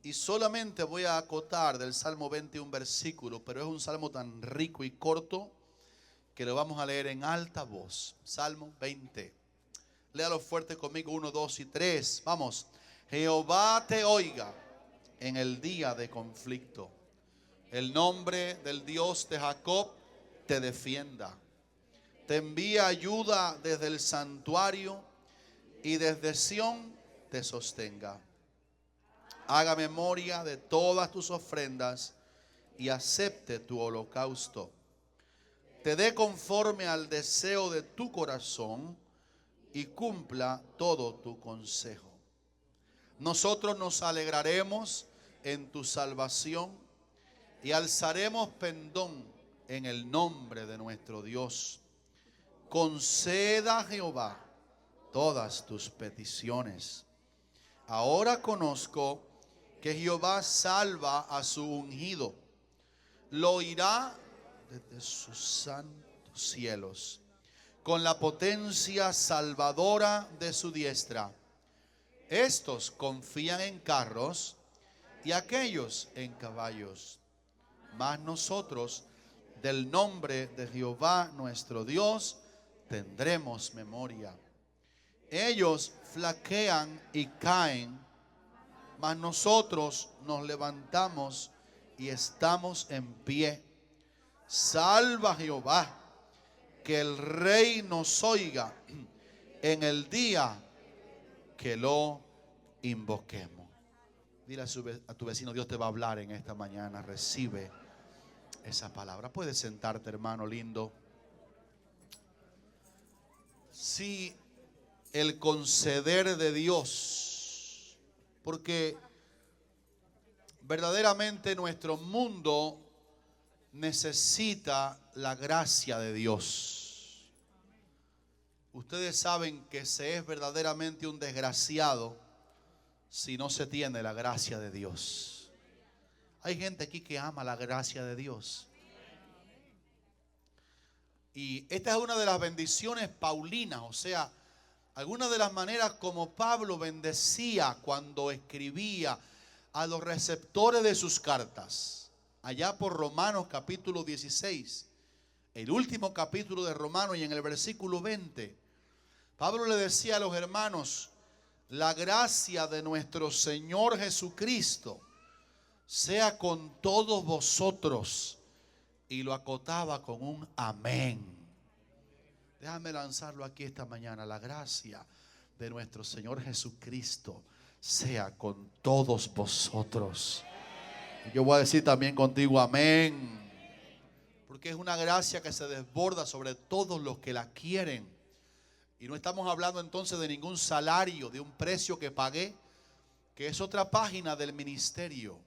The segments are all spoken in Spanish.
Y solamente voy a acotar del Salmo 20 un versículo, pero es un salmo tan rico y corto que lo vamos a leer en alta voz. Salmo 20. Léalo fuerte conmigo, 1, 2 y 3. Vamos. Jehová te oiga en el día de conflicto. El nombre del Dios de Jacob te defienda. Te envía ayuda desde el santuario y desde Sión te sostenga. Haga memoria de todas tus ofrendas y acepte tu holocausto. Te dé conforme al deseo de tu corazón y cumpla todo tu consejo. Nosotros nos alegraremos en tu salvación y alzaremos pendón en el nombre de nuestro Dios. Conceda a Jehová todas tus peticiones. Ahora conozco que Jehová salva a su ungido. Lo oirá desde sus santos cielos, con la potencia salvadora de su diestra. Estos confían en carros y aquellos en caballos. Mas nosotros, del nombre de Jehová nuestro Dios, tendremos memoria. Ellos flaquean y caen, mas nosotros nos levantamos y estamos en pie. Salva Jehová, que el Rey nos oiga en el día que lo invoquemos. Dile a tu vecino, Dios te va a hablar en esta mañana. Recibe esa palabra. Puedes sentarte, hermano lindo. Si el conceder de Dios, porque verdaderamente nuestro mundo necesita la gracia de Dios. Ustedes saben que se es verdaderamente un desgraciado si no se tiene la gracia de Dios. Hay gente aquí que ama la gracia de Dios. Y esta es una de las bendiciones paulinas, o sea, algunas de las maneras como Pablo bendecía cuando escribía a los receptores de sus cartas. Allá por Romanos capítulo 16, el último capítulo de Romanos, y en el versículo 20, Pablo le decía a los hermanos: la gracia de nuestro Señor Jesucristo sea con todos vosotros. Y lo acotaba con un amén. Déjame lanzarlo aquí esta mañana. La gracia de nuestro Señor Jesucristo sea con todos vosotros. Y yo voy a decir también contigo amén. Porque es una gracia que se desborda sobre todos los que la quieren. Y no estamos hablando entonces de ningún salario, de un precio que pagué, que es otra página del ministerio.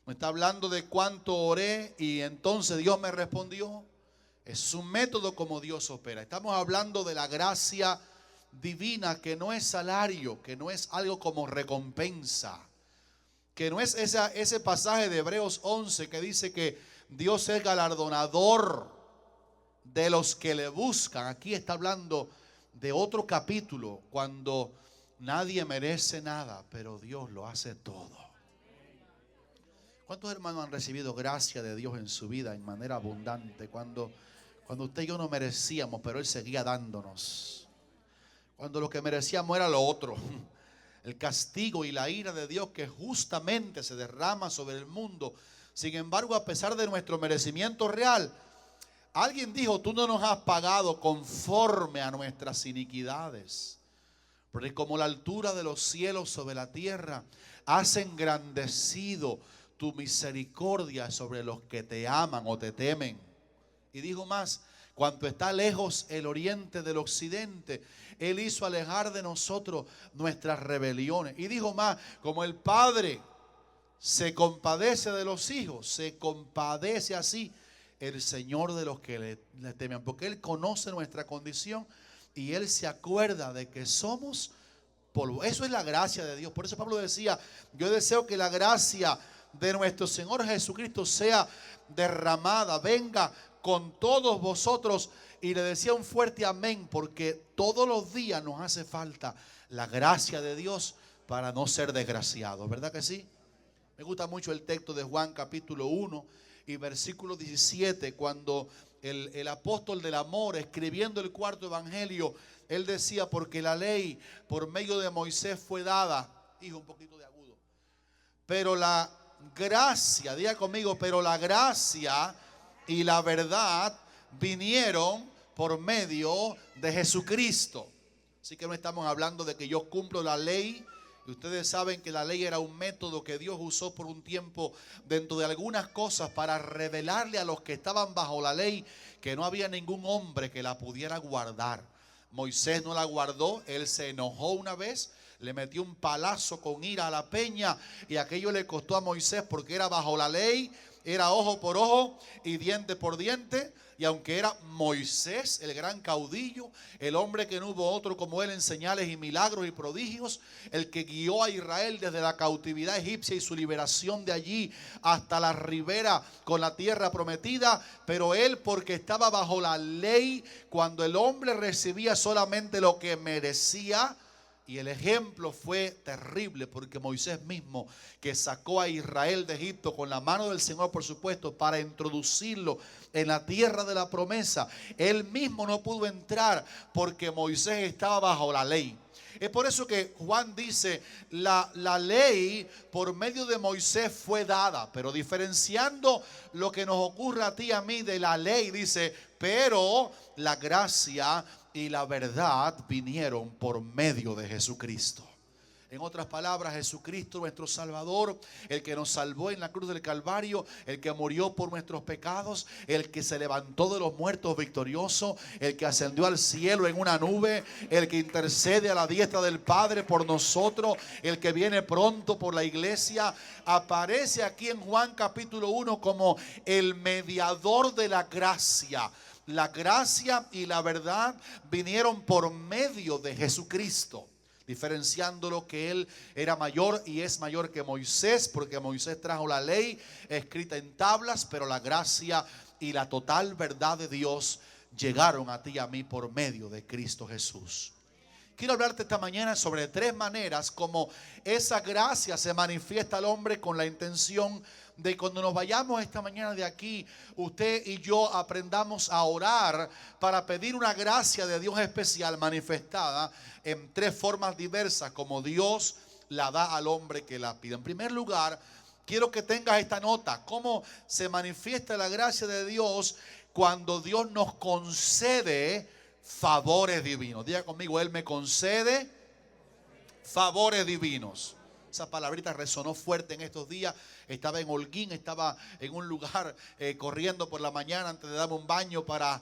No está hablando de cuánto oré y entonces Dios me respondió. Es un método como Dios opera. Estamos hablando de la gracia divina, que no es salario, que no es algo como recompensa, que no es ese pasaje de Hebreos 11 que dice que Dios es galardonador de los que le buscan. Aquí está hablando de otro capítulo, cuando nadie merece nada, pero Dios lo hace todo. ¿Cuántos hermanos han recibido gracia de Dios en su vida en manera abundante? Cuando usted y yo no merecíamos, pero Él seguía dándonos. Cuando lo que merecíamos era lo otro. El castigo y la ira de Dios que justamente se derrama sobre el mundo. Sin embargo, a pesar de nuestro merecimiento real, alguien dijo: tú no nos has pagado conforme a nuestras iniquidades. Porque como la altura de los cielos sobre la tierra, has engrandecido tu misericordia sobre los que te aman o te temen. Y dijo más: cuanto está lejos el oriente del occidente, Él hizo alejar de nosotros nuestras rebeliones. Y dijo más: como el Padre se compadece de los hijos, se compadece así el Señor de los que le temen. Porque Él conoce nuestra condición y Él se acuerda de que somos polvo. Eso es la gracia de Dios. Por eso Pablo decía: yo deseo que la gracia de nuestro Señor Jesucristo sea derramada, venga con todos vosotros. Y le decía un fuerte amén, porque todos los días nos hace falta la gracia de Dios para no ser desgraciados, ¿verdad que sí? Me gusta mucho el texto de Juan capítulo 1 y versículo 17, cuando el apóstol del amor, escribiendo el cuarto evangelio, él decía, porque la ley por medio de Moisés fue dada, hijo, un poquito de agudo, pero la gracia, diga conmigo, pero la gracia y la verdad vinieron por medio de Jesucristo. Así que no estamos hablando de que yo cumplo la ley. Y ustedes saben que la ley era un método que Dios usó por un tiempo dentro de algunas cosas para revelarle a los que estaban bajo la ley que no había ningún hombre que la pudiera guardar. Moisés no la guardó, él se enojó una vez, le metió un palazo con ira a la peña y aquello le costó a Moisés porque era bajo la ley, era ojo por ojo y diente por diente. Y aunque era Moisés, el gran caudillo, el hombre que no hubo otro como él en señales y milagros y prodigios, el que guió a Israel desde la cautividad egipcia y su liberación de allí hasta la ribera con la tierra prometida, pero él, porque estaba bajo la ley, cuando el hombre recibía solamente lo que merecía. Y el ejemplo fue terrible porque Moisés mismo, que sacó a Israel de Egipto con la mano del Señor, por supuesto, para introducirlo en la tierra de la promesa, él mismo no pudo entrar porque Moisés estaba bajo la ley. Es por eso que Juan dice, la ley por medio de Moisés fue dada, pero diferenciando lo que nos ocurre a ti y a mí de la ley, dice, pero la gracia y la verdad vinieron por medio de Jesucristo. En otras palabras, Jesucristo, nuestro Salvador, el que nos salvó en la cruz del Calvario, el que murió por nuestros pecados, el que se levantó de los muertos victorioso, el que ascendió al cielo en una nube, el que intercede a la diestra del Padre por nosotros, el que viene pronto por la iglesia, aparece aquí en Juan capítulo 1 como el mediador de la gracia. La gracia y la verdad vinieron por medio de Jesucristo, diferenciándolo que él era mayor y es mayor que Moisés, porque Moisés trajo la ley escrita en tablas, pero la gracia y la total verdad de Dios llegaron a ti y a mí por medio de Cristo Jesús. Quiero hablarte esta mañana sobre 3 maneras como esa gracia se manifiesta al hombre, con la intención de cuando nos vayamos esta mañana de aquí, usted y yo aprendamos a orar para pedir una gracia de Dios especial manifestada en 3 formas diversas, como Dios la da al hombre que la pida. En primer lugar, quiero que tengas esta nota: cómo se manifiesta la gracia de Dios cuando Dios nos concede favores divinos. Diga conmigo, Él me concede favores divinos. Esa palabrita resonó fuerte en estos días. Estaba en Holguín, estaba en un lugar corriendo por la mañana antes de darme un baño para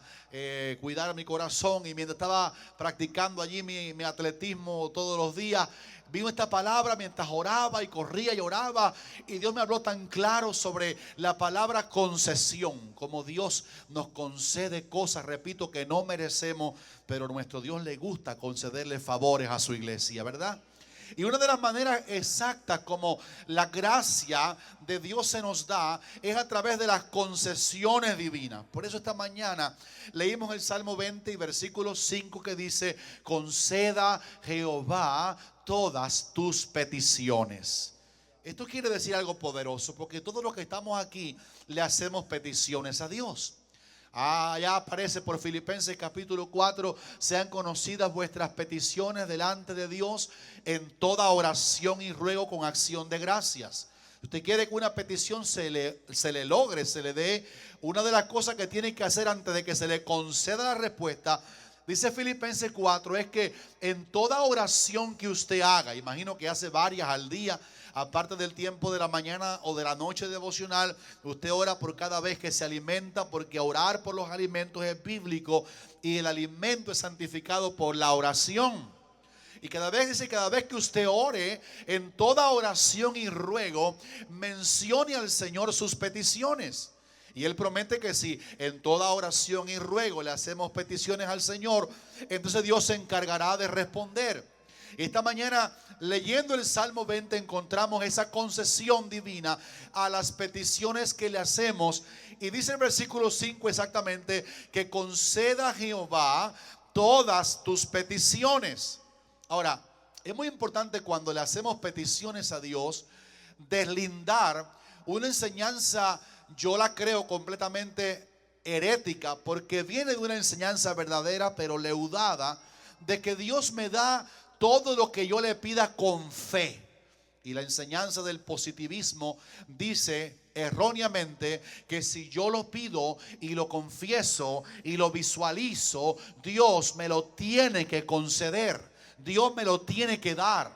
cuidar mi corazón. Y mientras estaba practicando allí mi atletismo todos los días, vino esta palabra mientras oraba y corría y oraba. Y Dios me habló tan claro sobre la palabra concesión. Como Dios nos concede cosas, repito, que no merecemos, pero a nuestro Dios le gusta concederle favores a su iglesia, ¿verdad? Y una de las maneras exactas como la gracia de Dios se nos da es a través de las concesiones divinas. Por eso esta mañana leímos el Salmo 20 y versículo 5 que dice: conceda Jehová todas tus peticiones. Esto quiere decir algo poderoso, porque todos los que estamos aquí le hacemos peticiones a Dios. Ya aparece por Filipenses capítulo 4: sean conocidas vuestras peticiones delante de Dios en toda oración y ruego con acción de gracias. Usted quiere que una petición se le logre, se le dé. Una de las cosas que tiene que hacer antes de que se le conceda la respuesta, dice Filipenses 4, es que en toda oración que usted haga, imagino que hace varias al día, aparte del tiempo de la mañana o de la noche devocional, usted ora por cada vez que se alimenta, porque orar por los alimentos es bíblico y el alimento es santificado por la oración. Y cada vez que usted ore, en toda oración y ruego, mencione al Señor sus peticiones. Y Él promete que si en toda oración y ruego le hacemos peticiones al Señor, entonces Dios se encargará de responder. Esta mañana, leyendo el Salmo 20, encontramos esa concesión divina a las peticiones que le hacemos. Y dice el versículo 5 exactamente que conceda Jehová todas tus peticiones. Ahora, es muy importante cuando le hacemos peticiones a Dios, deslindar una enseñanza, yo la creo completamente herética, porque viene de una enseñanza verdadera pero leudada, de que Dios me da todo lo que yo le pida con fe. Y la enseñanza del positivismo dice erróneamente que si yo lo pido y lo confieso y lo visualizo, Dios me lo tiene que conceder, Dios me lo tiene que dar.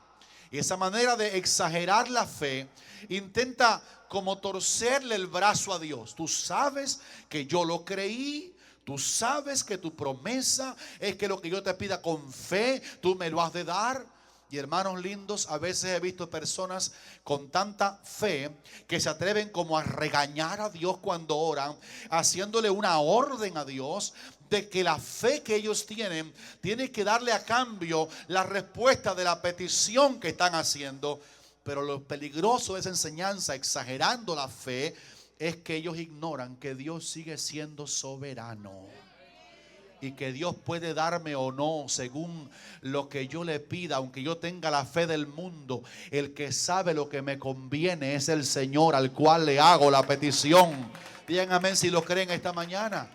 Y esa manera de exagerar la fe intenta como torcerle el brazo a Dios. Tú sabes que yo lo creí. Tú sabes que tu promesa es que lo que yo te pida con fe, tú me lo has de dar. Y hermanos lindos, a veces he visto personas con tanta fe que se atreven como a regañar a Dios cuando oran, haciéndole una orden a Dios de que la fe que ellos tienen, tiene que darle a cambio la respuesta de la petición que están haciendo. Pero lo peligroso de esa enseñanza, exagerando la fe, es que ellos ignoran que Dios sigue siendo soberano y que Dios puede darme o no según lo que yo le pida, aunque yo tenga la fe del mundo. El que sabe lo que me conviene es el Señor, al cual le hago la petición. Digan amén si lo creen esta mañana.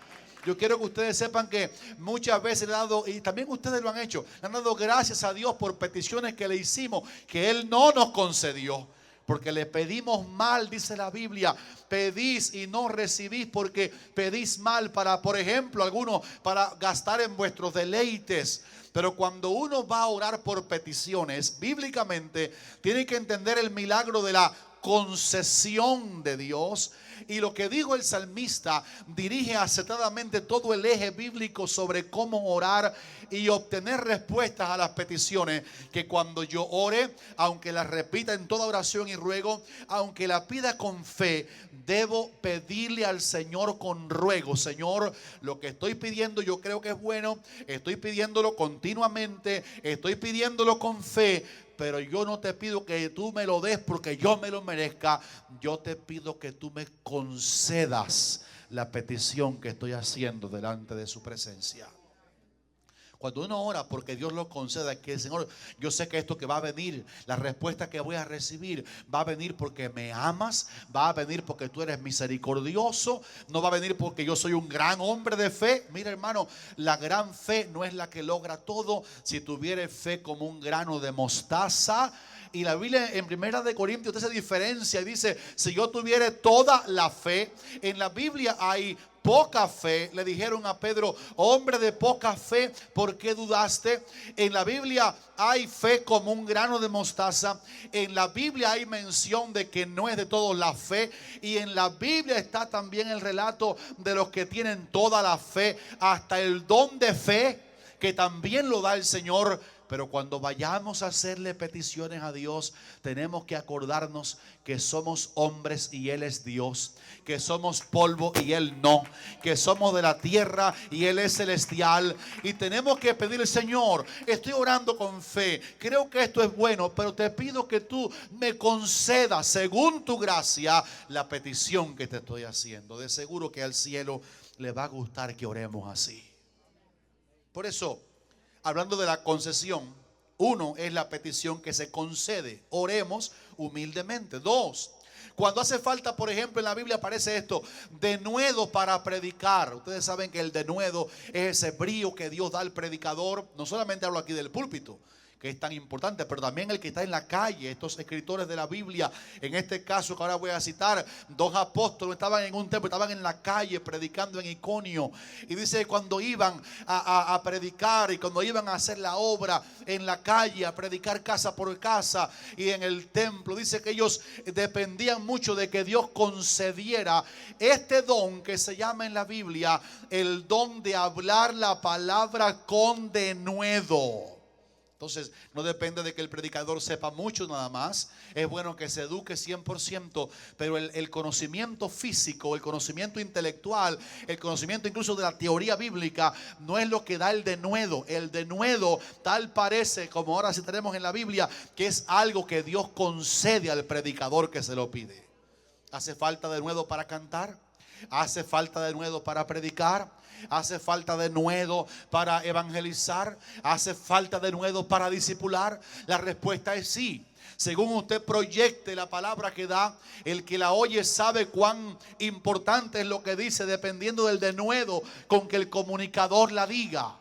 Yo quiero que ustedes sepan que muchas veces le he dado, y también ustedes lo han hecho, le han dado gracias a Dios por peticiones que le hicimos, que Él no nos concedió. Porque le pedimos mal, dice la Biblia. Pedís y no recibís porque pedís mal para, por ejemplo, algunos para gastar en vuestros deleites. Pero cuando uno va a orar por peticiones, bíblicamente tiene que entender el milagro de la concesión de Dios. Y lo que dijo el salmista dirige acertadamente todo el eje bíblico sobre cómo orar y obtener respuestas a las peticiones. Que cuando yo ore, aunque la repita en toda oración y ruego, aunque la pida con fe, debo pedirle al Señor con ruego. Señor, lo que estoy pidiendo yo creo que es bueno, estoy pidiéndolo continuamente, estoy pidiéndolo con fe. Pero yo no te pido que tú me lo des porque yo me lo merezca. Yo te pido que tú me concedas la petición que estoy haciendo delante de su presencia. Cuando uno ora porque Dios lo conceda, que el Señor, yo sé que esto que va a venir, la respuesta que voy a recibir, va a venir porque me amas, va a venir porque tú eres misericordioso, no va a venir porque yo soy un gran hombre de fe. Mira, hermano, la gran fe no es la que logra todo. Si tuviere fe como un grano de mostaza. Y la Biblia en 1 Corintios usted se diferencia y dice, si yo tuviera toda la fe. En la Biblia hay poca fe. Le dijeron a Pedro, hombre de poca fe, ¿por qué dudaste? En la Biblia hay fe como un grano de mostaza. En la Biblia hay mención de que no es de todos la fe. Y en la Biblia está también el relato de los que tienen toda la fe, hasta el don de fe, que también lo da el Señor. Pero cuando vayamos a hacerle peticiones a Dios, tenemos que acordarnos que somos hombres y Él es Dios, que somos polvo y Él no, que somos de la tierra y Él es celestial. Y tenemos que pedirle, Señor, estoy orando con fe, creo que esto es bueno, pero te pido que tú me concedas según tu gracia la petición que te estoy haciendo. De seguro que al cielo le va a gustar que oremos así. Por eso, hablando de la concesión, uno es la petición que se concede. Oremos humildemente. Dos, cuando hace falta, por ejemplo, en la Biblia aparece esto, denuedo para predicar. Ustedes saben que el denuedo es ese brío que Dios da al predicador. No solamente hablo aquí del púlpito, que es tan importante, pero también el que está en la calle. Estos escritores de la Biblia, en este caso que ahora voy a citar, dos apóstoles estaban en un templo, estaban en la calle predicando en Iconio. Y dice, cuando iban a predicar y cuando iban a hacer la obra en la calle, a predicar casa por casa y en el templo, dice que ellos dependían mucho de que Dios concediera este don que se llama en la Biblia el don de hablar la palabra con denuedo. Entonces, no depende de que el predicador sepa mucho nada más. Es bueno que se eduque 100%, pero el conocimiento físico, el conocimiento intelectual, el conocimiento incluso de la teoría bíblica, no es lo que da el denuedo. El denuedo tal parece, como ahora sí tenemos en la Biblia, que es algo que Dios concede al predicador que se lo pide. ¿Hace falta denuedo para cantar? ¿Hace falta denuedo para predicar? ¿Hace falta denuedo para evangelizar? ¿Hace falta denuedo para discipular? La respuesta es sí. Según usted proyecte la palabra que da, el que la oye sabe cuán importante es lo que dice, dependiendo del denuedo con que el comunicador la diga.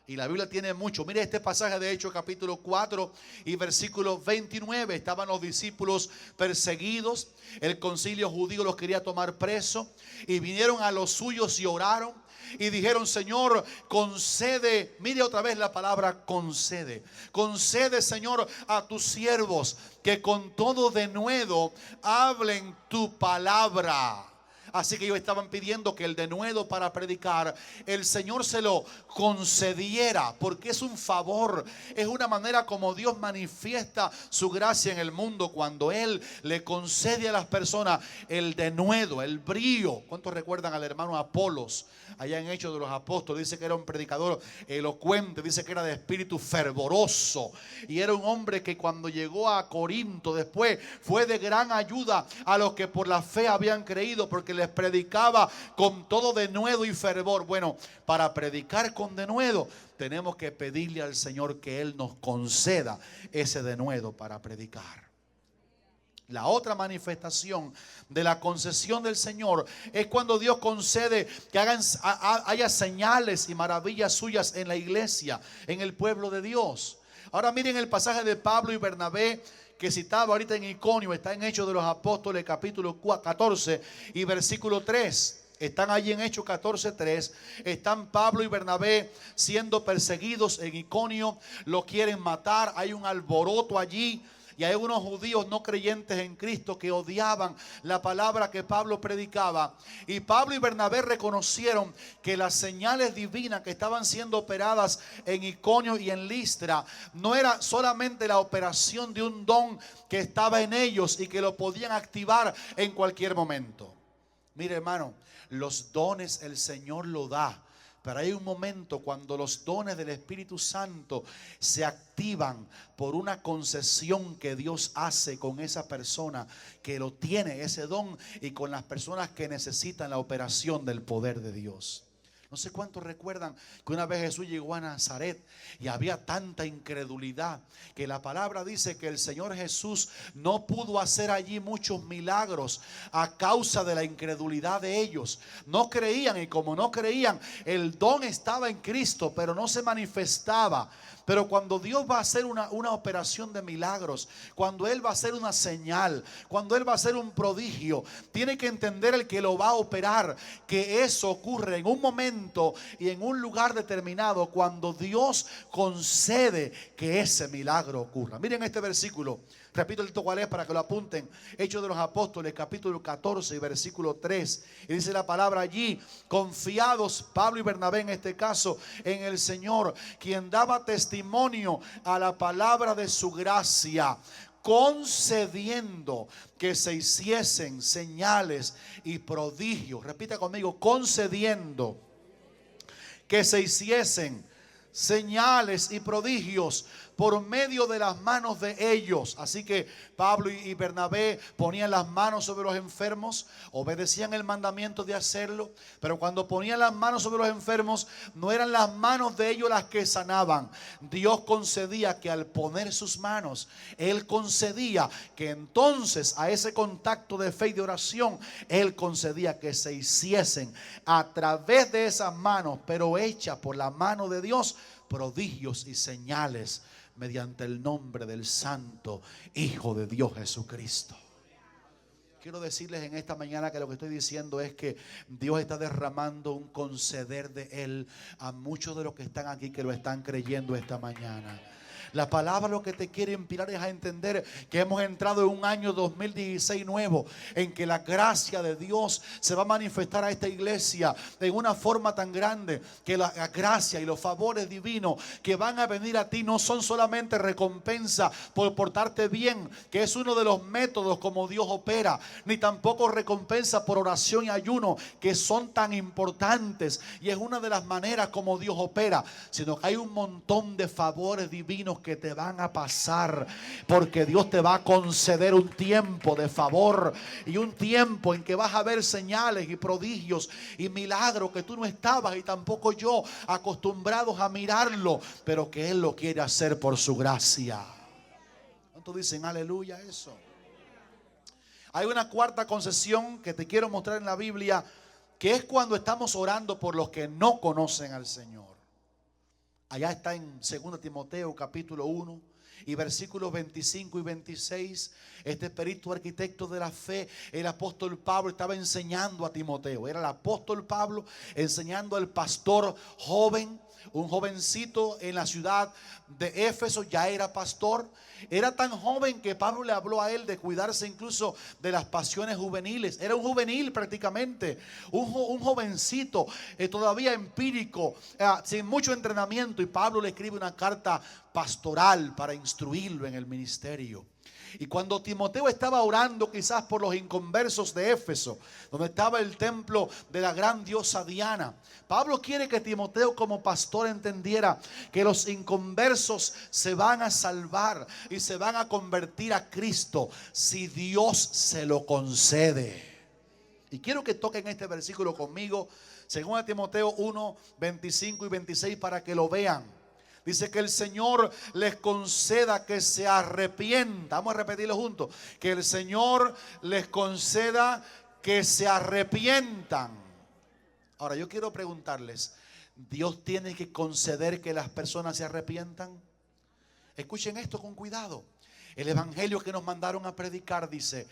Y la Biblia tiene mucho. Mire este pasaje de Hechos capítulo 4 y versículo 29. Estaban los discípulos perseguidos. El concilio judío los quería tomar presos. Y vinieron a los suyos y oraron. Y dijeron: Señor, concede. Mire otra vez la palabra concede. Concede, Señor, a tus siervos que con todo denuedo hablen tu palabra. Así que ellos estaban pidiendo que el denuedo para predicar, el Señor se lo concediera, porque es un favor, es una manera como Dios manifiesta su gracia en el mundo, cuando Él le concede a las personas el denuedo, el brío. ¿Cuántos recuerdan al hermano Apolos? Allá en Hechos de los Apóstoles dice que era un predicador elocuente, dice que era de espíritu fervoroso, y era un hombre que cuando llegó a Corinto después fue de gran ayuda a los que por la fe habían creído, porque les predicaba con todo denuedo y fervor. Bueno, para predicar con denuedo tenemos que pedirle al Señor que Él nos conceda ese denuedo para predicar. La otra manifestación de la concesión del Señor es cuando Dios concede que haya señales y maravillas suyas en la iglesia, en el pueblo de Dios. Ahora miren el pasaje de Pablo y Bernabé que citaba ahorita en Iconio. Está en Hechos de los Apóstoles capítulo 14 y versículo 3. Están allí en Hechos 14:3. Están Pablo y Bernabé siendo perseguidos en Iconio. Lo quieren matar. Hay un alboroto allí. Y hay unos judíos no creyentes en Cristo que odiaban la palabra que Pablo predicaba. Y Pablo y Bernabé reconocieron que las señales divinas que estaban siendo operadas en Iconio y en Listra no era solamente la operación de un don que estaba en ellos y que lo podían activar en cualquier momento. Mire, hermano, los dones el Señor lo da. Pero hay un momento cuando los dones del Espíritu Santo se activan por una concesión que Dios hace con esa persona que lo tiene, ese don, y con las personas que necesitan la operación del poder de Dios. No sé cuántos recuerdan que una vez Jesús llegó a Nazaret y había tanta incredulidad que la palabra dice que el Señor Jesús no pudo hacer allí muchos milagros a causa de la incredulidad de ellos. No creían, y como no creían, el don estaba en Cristo, pero no se manifestaba. Pero cuando Dios va a hacer una operación de milagros, cuando Él va a hacer una señal, cuando Él va a hacer un prodigio, tiene que entender el que lo va a operar, que eso ocurre en un momento y en un lugar determinado, cuando Dios concede que ese milagro ocurra. Miren este versículo. Repito el cuál es para que lo apunten. Hechos de los Apóstoles capítulo 14 y versículo 3. Y dice la palabra allí: confiados Pablo y Bernabé en este caso en el Señor, quien daba testimonio a la palabra de su gracia, concediendo que se hiciesen señales y prodigios. Repita conmigo: concediendo que se hiciesen señales y prodigios por medio de las manos de ellos. Así que Pablo y Bernabé ponían las manos sobre los enfermos, obedecían el mandamiento de hacerlo, pero cuando ponían las manos sobre los enfermos, no eran las manos de ellos las que sanaban. Dios concedía que al poner sus manos, Él concedía que entonces a ese contacto de fe y de oración, Él concedía que se hiciesen a través de esas manos, pero hechas por la mano de Dios, prodigios y señales mediante el nombre del Santo Hijo de Dios Jesucristo. Quiero decirles en esta mañana que lo que estoy diciendo es que Dios está derramando un conceder de Él a muchos de los que están aquí, que lo están creyendo esta mañana. La palabra lo que te quiere inspirar es a entender que hemos entrado en un año 2016 nuevo, en que la gracia de Dios se va a manifestar a esta iglesia en una forma tan grande, que la gracia y los favores divinos que van a venir a ti no son solamente recompensa por portarte bien, que es uno de los métodos como Dios opera, ni tampoco recompensa por oración y ayuno, que son tan importantes y es una de las maneras como Dios opera, sino que hay un montón de favores divinos que te van a pasar, porque Dios te va a conceder un tiempo de favor y un tiempo en que vas a ver señales y prodigios y milagros que tú no estabas y tampoco yo acostumbrados a mirarlo, pero que Él lo quiere hacer por su gracia. ¿Cuántos dicen aleluya a eso? Hay una cuarta concesión que te quiero mostrar en la Biblia, que es cuando estamos orando por los que no conocen al Señor. Allá está en 2 Timoteo capítulo 1 y versículos 25 y 26. Este perito arquitecto de la fe, el apóstol Pablo, estaba enseñando a Timoteo. Era el apóstol Pablo enseñando al pastor joven, un jovencito en la ciudad de Éfeso. Ya era pastor. Era tan joven que Pablo le habló a él de cuidarse incluso de las pasiones juveniles. Era un juvenil prácticamente, un jovencito todavía empírico, sin mucho entrenamiento. Y Pablo le escribe una carta pastoral para instruirlo en el ministerio. Y cuando Timoteo estaba orando quizás por los inconversos de Éfeso, donde estaba el templo de la gran diosa Diana, Pablo quiere que Timoteo como pastor entendiera que los inconversos se van a salvar y se van a convertir a Cristo si Dios se lo concede. Y quiero que toquen este versículo conmigo, 2 Timoteo 1, 25 y 26, para que lo vean. Dice que el Señor les conceda que se arrepientan. Vamos a repetirlo juntos. Que el Señor les conceda que se arrepientan. Ahora yo quiero preguntarles, ¿Dios tiene que conceder que las personas se arrepientan? Escuchen esto con cuidado. El evangelio que nos mandaron a predicar dice: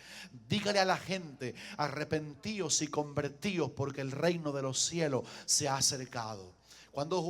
dígale a la gente, arrepentíos y convertíos, porque el reino de los cielos se ha acercado. Cuando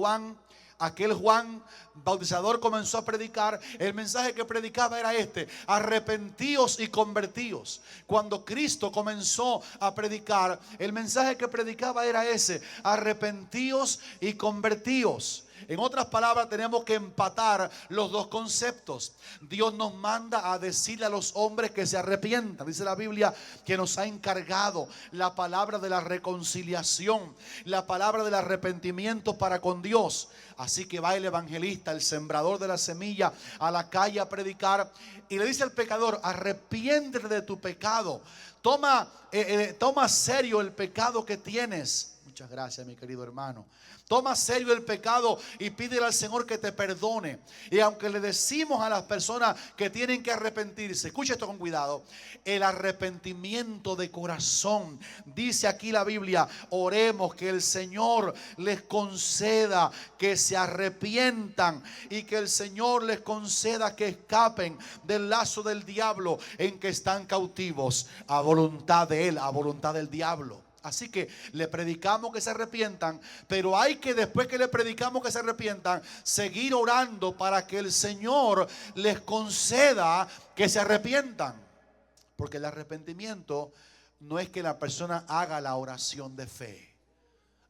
aquel Juan bautizador comenzó a predicar, el mensaje que predicaba era este: arrepentíos y convertíos. Cuando Cristo comenzó a predicar, el mensaje que predicaba era ese: arrepentíos y convertíos. En otras palabras, tenemos que empatar los dos conceptos. Dios nos manda a decirle a los hombres que se arrepientan. Dice la Biblia que nos ha encargado la palabra de la reconciliación, la palabra del arrepentimiento para con Dios. Así que va el evangelista, el sembrador de la semilla, a la calle a predicar y le dice al pecador: arrepiéntete de tu pecado. Toma serio el pecado que tienes. Muchas gracias, mi querido hermano. Toma serio el pecado y pídele al Señor que te perdone. Y aunque le decimos a las personas que tienen que arrepentirse, escucha esto con cuidado, el arrepentimiento de corazón, dice aquí la Biblia, oremos que el Señor les conceda que se arrepientan y que el Señor les conceda que escapen del lazo del diablo en que están cautivos a voluntad de él, a voluntad del diablo. Así que le predicamos que se arrepientan, pero hay que, después que le predicamos que se arrepientan, seguir orando para que el Señor les conceda que se arrepientan. Porque el arrepentimiento no es que la persona haga la oración de fe.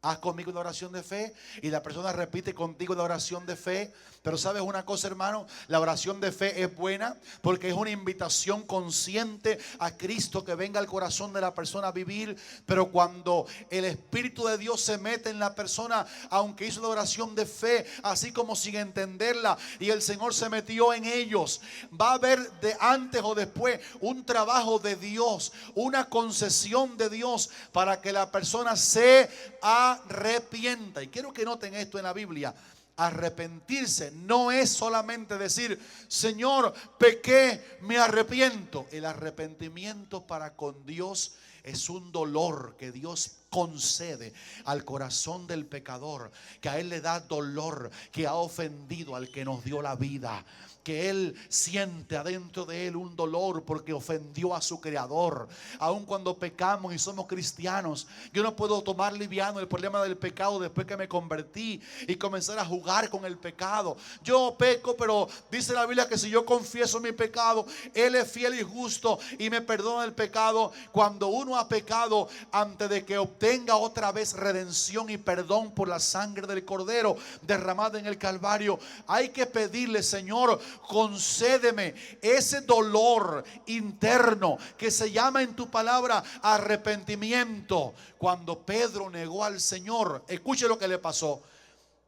Haz conmigo una oración de fe y la persona repite contigo la oración de fe. Pero ¿sabes una cosa, hermano? La oración de fe es buena porque es una invitación consciente a Cristo que venga al corazón de la persona a vivir. Pero cuando el Espíritu de Dios se mete en la persona, aunque hizo la oración de fe así como sin entenderla, y el Señor se metió en ellos, va a haber de antes o después un trabajo de Dios, una concesión de Dios para que la persona se arrepienta. Y quiero que noten esto en la Biblia. Arrepentirse no es solamente decir: Señor, pequé, me arrepiento. El arrepentimiento para con Dios es un dolor que Dios concede al corazón del pecador, que a él le da dolor, que ha ofendido al que nos dio la vida, que él siente adentro de él un dolor porque ofendió a su creador. Aun cuando pecamos y somos cristianos, yo no puedo tomar liviano el problema del pecado después que me convertí y comenzar a jugar con el pecado. Yo peco, pero dice la Biblia que si yo confieso mi pecado, él es fiel y justo y me perdona el pecado. Cuando uno ha pecado, antes de que obtenga otra vez redención y perdón por la sangre del Cordero derramada en el Calvario, hay que pedirle: Señor, concédeme ese dolor interno que se llama en tu palabra arrepentimiento. Cuando Pedro negó al Señor, escuche lo que le pasó.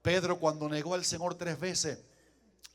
Pedro, cuando negó al Señor 3 veces,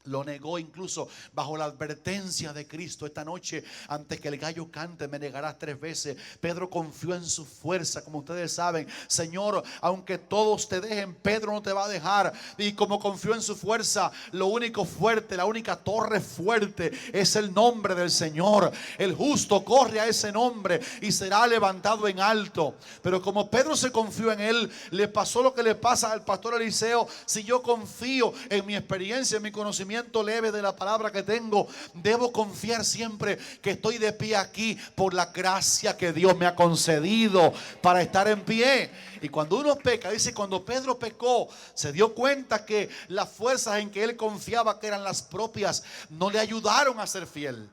Lo negó incluso bajo la advertencia de Cristo. Esta noche, antes que el gallo cante, me negarás 3 veces. Pedro confió en su fuerza. Como ustedes saben, Señor, aunque todos te dejen, Pedro no te va a dejar. Y como confió en su fuerza, lo único fuerte, la única torre fuerte es el nombre del Señor. El justo corre a ese nombre y será levantado en alto. Pero como Pedro se confió en él, le pasó lo que le pasa al pastor Eliseo. Si yo confío en mi experiencia, en mi conocimiento leve de la palabra que tengo, debo confiar siempre que estoy de pie aquí por la gracia que Dios me ha concedido para estar en pie. Y cuando uno peca, dice, cuando Pedro pecó, se dio cuenta que las fuerzas en que él confiaba, que eran las propias, no le ayudaron a ser fiel.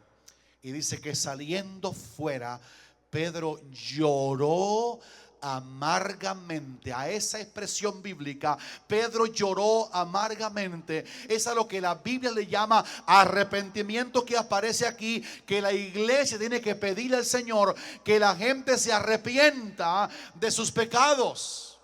Y dice que saliendo fuera, Pedro lloró amargamente. A esa expresión bíblica, Pedro lloró amargamente, es a lo que la Biblia le llama arrepentimiento, que aparece aquí, que la iglesia tiene que pedirle al Señor que la gente se arrepienta de sus pecados.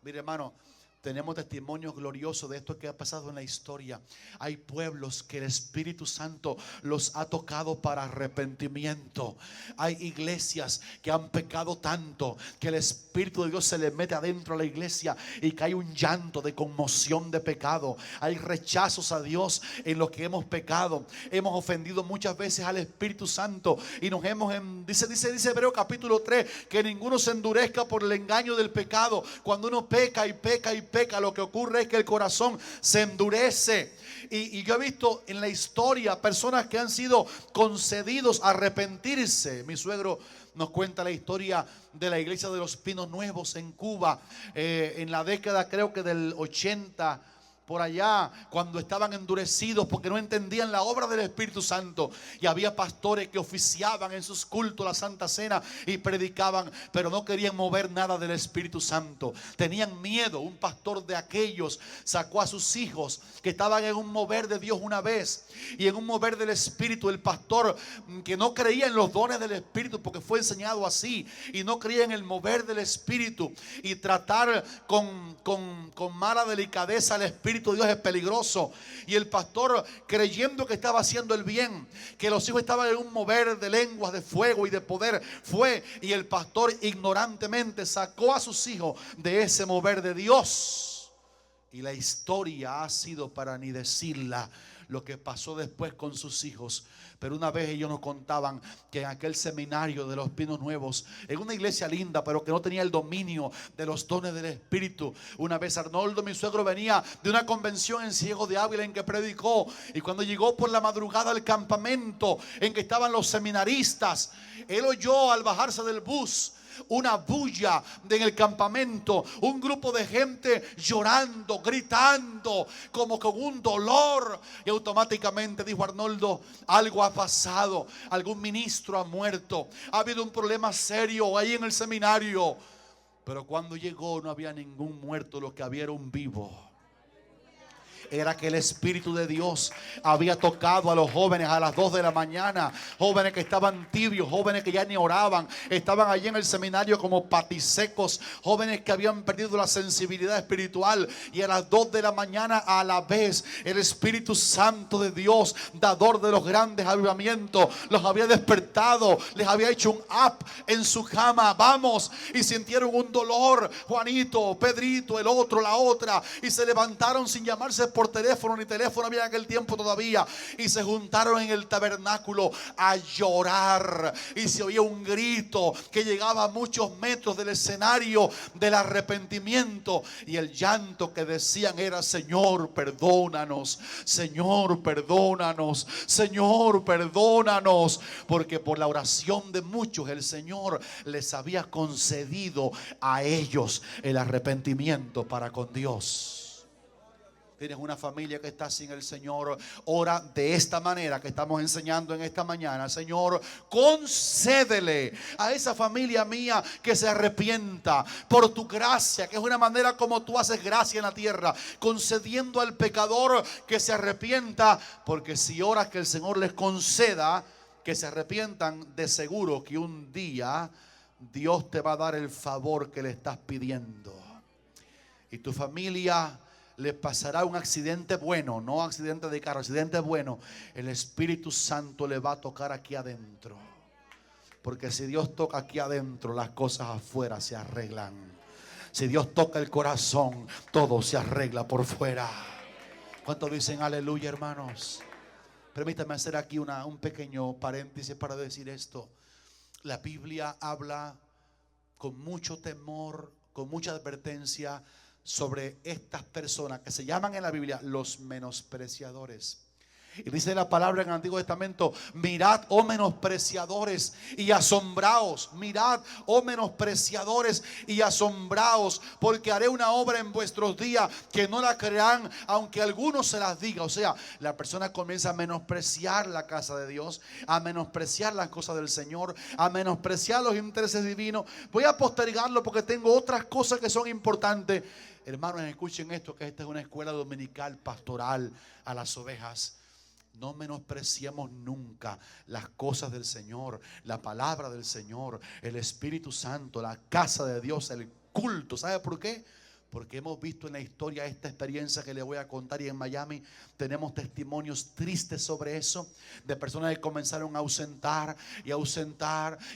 Mire, hermano, tenemos testimonios gloriosos de esto que ha pasado en la historia. Hay pueblos que el Espíritu Santo los ha tocado para arrepentimiento. Hay iglesias que han pecado tanto que el Espíritu de Dios se les mete adentro a la iglesia y que hay un llanto de conmoción de pecado. Hay rechazos a Dios en los que hemos pecado. Hemos ofendido muchas veces al Espíritu Santo y nos hemos, dice Hebreo capítulo 3, que ninguno se endurezca por el engaño del pecado. Cuando uno peca y peca y peca, lo que ocurre es que el corazón se endurece. Y yo he visto en la historia personas que han sido concedidos a arrepentirse. Mi suegro nos cuenta la historia de la iglesia de los Pinos Nuevos en Cuba, en la década creo que del 80, por allá, cuando estaban endurecidos porque no entendían la obra del Espíritu Santo. Y había pastores que oficiaban en sus cultos la Santa Cena y predicaban, pero no querían mover nada del Espíritu Santo. Tenían miedo. Un pastor de aquellos sacó a sus hijos que estaban en un mover de Dios una vez, y en un mover del Espíritu, el pastor, que no creía en los dones del Espíritu porque fue enseñado así, y no creía en el mover del Espíritu, y tratar con mala delicadeza al Espíritu de Dios es peligroso. Y el pastor, creyendo que estaba haciendo el bien, que los hijos estaban en un mover de lenguas, de fuego y de poder, fue y el pastor ignorantemente sacó a sus hijos de ese mover de Dios. Y la historia ha sido para ni decirla lo que pasó después con sus hijos. Pero una vez ellos nos contaban que en aquel seminario de los Pinos Nuevos, en una iglesia linda pero que no tenía el dominio de los dones del Espíritu, una vez Arnoldo, mi suegro, venía de una convención en Ciego de Ávila en que predicó, y cuando llegó por la madrugada al campamento en que estaban los seminaristas, él oyó al bajarse del bus una bulla en el campamento, un grupo de gente llorando, gritando, como con un dolor. Y automáticamente dijo Arnoldo: algo ha pasado, algún ministro ha muerto, ha habido un problema serio ahí en el seminario. Pero cuando llegó no había ningún muerto, lo que había era un vivo. Era que el Espíritu de Dios había tocado a los jóvenes a las 2 de la mañana. Jóvenes que estaban tibios, jóvenes que ya ni oraban, estaban allí en el seminario como patisecos, jóvenes que habían perdido la sensibilidad espiritual. Y a las 2 de la mañana, a la vez, el Espíritu Santo de Dios, dador de los grandes avivamientos, los había despertado, les había hecho un up en su cama. Vamos, y sintieron un dolor, Juanito, Pedrito, el otro, la otra, y se levantaron sin llamarse por teléfono, ni teléfono había en aquel tiempo todavía, y se juntaron en el tabernáculo a llorar, y se oía un grito que llegaba a muchos metros del escenario del arrepentimiento, y el llanto que decían era: Señor, perdónanos, Señor, perdónanos, Señor, perdónanos, porque por la oración de muchos el Señor les había concedido a ellos el arrepentimiento para con Dios. Tienes una familia que está sin el Señor, ora de esta manera que estamos enseñando en esta mañana: Señor, concédele a esa familia mía que se arrepienta por tu gracia, que es una manera como tú haces gracia en la tierra, concediendo al pecador que se arrepienta, porque si oras que el Señor les conceda que se arrepientan, de seguro que un día Dios te va a dar el favor que le estás pidiendo. Y tu familia le pasará un accidente bueno, no accidente de carro, accidente bueno. El Espíritu Santo le va a tocar aquí adentro. Porque si Dios toca aquí adentro, las cosas afuera se arreglan. Si Dios toca el corazón, todo se arregla por fuera. ¿Cuántos dicen aleluya, hermanos? Permítame hacer aquí un pequeño paréntesis para decir esto. La Biblia habla con mucho temor, con mucha advertencia sobre estas personas que se llaman en la Biblia los menospreciadores. Y dice la palabra en el Antiguo Testamento: mirad, oh menospreciadores, y asombraos. Mirad, oh menospreciadores, y asombraos, porque haré una obra en vuestros días que no la creerán, aunque algunos se las diga. O sea, la persona comienza a menospreciar la casa de Dios, a menospreciar las cosas del Señor, a menospreciar los intereses divinos. Voy a postergarlo porque tengo otras cosas que son importantes. Hermanos, escuchen esto, que esta es una escuela dominical pastoral a las ovejas. No menospreciemos nunca las cosas del Señor, la palabra del Señor, el Espíritu Santo, la casa de Dios, el culto. ¿Sabe por qué? Porque hemos visto en la historia esta experiencia que le voy a contar, y en Miami tenemos testimonios tristes sobre eso, de personas que comenzaron a ausentar, y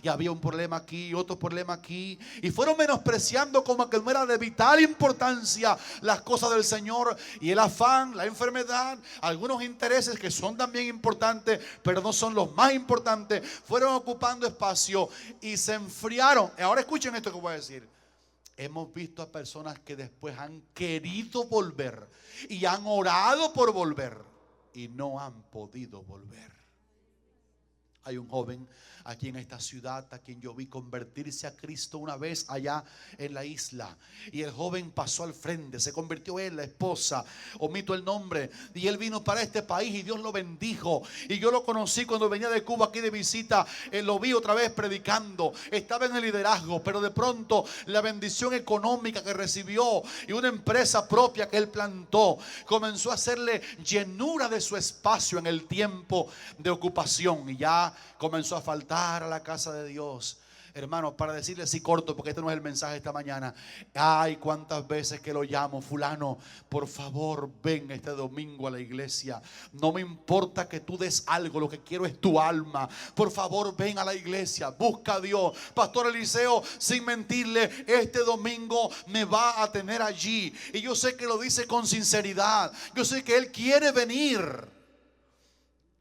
había un problema aquí y otro problema aquí, y fueron menospreciando como que no era de vital importancia las cosas del Señor, y el afán, la enfermedad, algunos intereses que son también importantes, pero no son los más importantes, fueron ocupando espacio y se enfriaron. Ahora escuchen esto que voy a decir. Hemos visto a personas que después han querido volver y han orado por volver y no han podido volver. Hay un joven aquí en esta ciudad a quien yo vi convertirse a Cristo una vez allá en la isla, y el joven pasó al frente, se convirtió en la esposa, omito el nombre, y él vino para este país y Dios lo bendijo. Y yo lo conocí cuando venía de Cuba aquí de visita, lo vi otra vez predicando, estaba en el liderazgo, pero de pronto la bendición económica que recibió y una empresa propia que él plantó comenzó a hacerle llenura de su espacio en el tiempo de ocupación, y ya comenzó a faltar a la casa de Dios. Hermano, para decirle así corto, porque este no es el mensaje esta mañana. Ay, cuántas veces que lo llamo: fulano, por favor ven este domingo a la iglesia. No me importa que tú des algo, lo que quiero es tu alma. Por favor ven a la iglesia, busca a Dios. Pastor Eliseo, sin mentirle, este domingo me va a tener allí, y yo sé que lo dice con sinceridad. Yo sé que él quiere venir.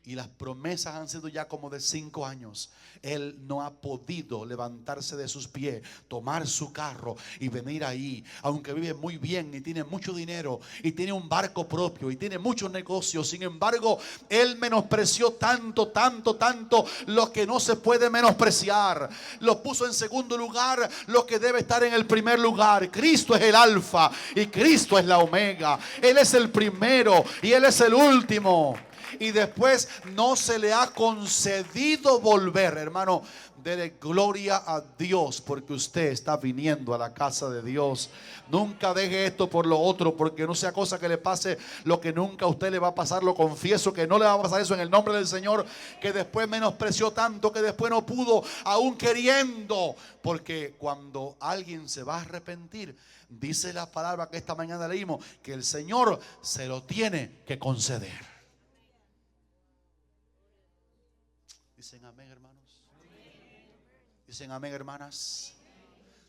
Y las promesas han sido ya como de 5 años. Él no ha podido levantarse de sus pies, tomar su carro y venir ahí. Aunque vive muy bien y tiene mucho dinero y tiene un barco propio y tiene muchos negocios. Sin embargo, él menospreció tanto lo que no se puede menospreciar. Lo puso en segundo lugar lo que debe estar en el primer lugar. Cristo es el alfa y Cristo es la omega. Él es el primero y Él es el último. Y después no se le ha concedido volver. Hermano, dele gloria a Dios porque usted está viniendo a la casa de Dios. Nunca deje esto por lo otro, porque no sea cosa que le pase lo que nunca a usted le va a pasar. Lo confieso que no le va a pasar eso en el nombre del Señor, que después menospreció tanto que después no pudo, aún queriendo. Porque cuando alguien se va a arrepentir, dice la palabra que esta mañana leímos, que el Señor se lo tiene que conceder. Dicen amén, hermanos. Dicen amén, hermanas.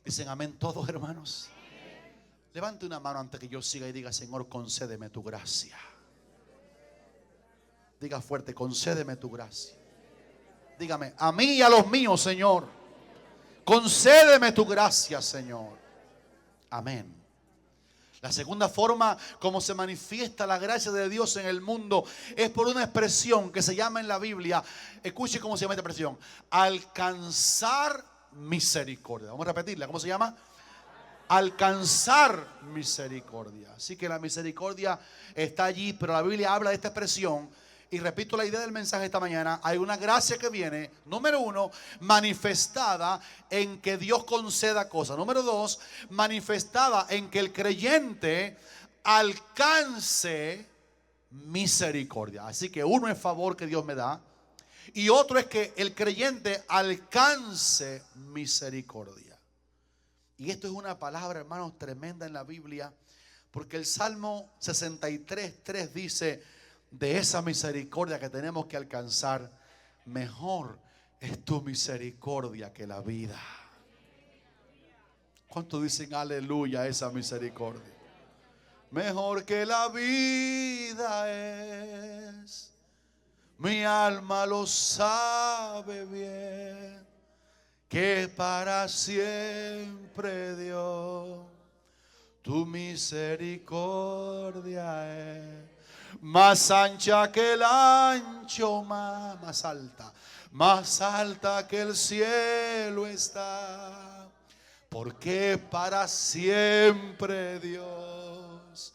Dicen amén todos, hermanos. Levante una mano antes que yo siga y diga: Señor, concédeme tu gracia. Diga fuerte: concédeme tu gracia. Dígame: a mí y a los míos, Señor, concédeme tu gracia, Señor. Amén. La segunda forma como se manifiesta la gracia de Dios en el mundo es por una expresión que se llama en la Biblia, escuche cómo se llama esta expresión: alcanzar misericordia. Vamos a repetirla. ¿Cómo se llama? Alcanzar misericordia. Así que la misericordia está allí, pero la Biblia habla de esta expresión. Y repito la idea del mensaje esta mañana: hay una gracia que viene, número 1, manifestada en que Dios conceda cosas. Número 2, manifestada en que el creyente alcance misericordia. Así que uno es favor que Dios me da, y otro es que el creyente alcance misericordia. Y esto es una palabra, hermanos, tremenda en la Biblia, Porque el Salmo 63:3 dice, de esa misericordia que tenemos que alcanzar, mejor es tu misericordia que la vida. ¿Cuántos dicen aleluya a esa misericordia? Mejor que la vida es, mi alma lo sabe bien, que para siempre Dios, tu misericordia es más ancha que el ancho mar, más alta que el cielo está, porque para siempre Dios,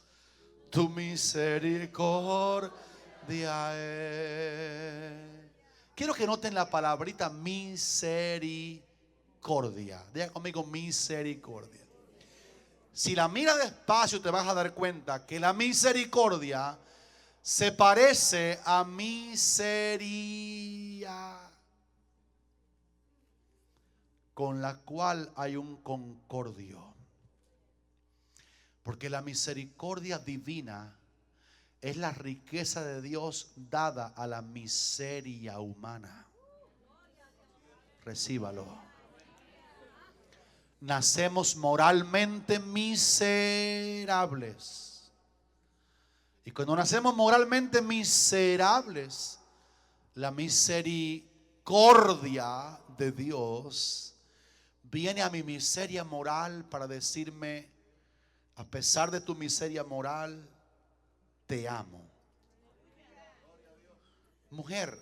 tu misericordia es. Quiero que noten la palabrita misericordia. Diga conmigo, misericordia. Si la miras despacio te vas a dar cuenta que la misericordia se parece a miseria, con la cual hay un concordio. Porque la misericordia divina es la riqueza de Dios dada a la miseria humana. Recíbalo. Nacemos moralmente miserables. Y cuando nacemos moralmente miserables, la misericordia de Dios viene a mi miseria moral para decirme, a pesar de tu miseria moral, te amo. Mujer,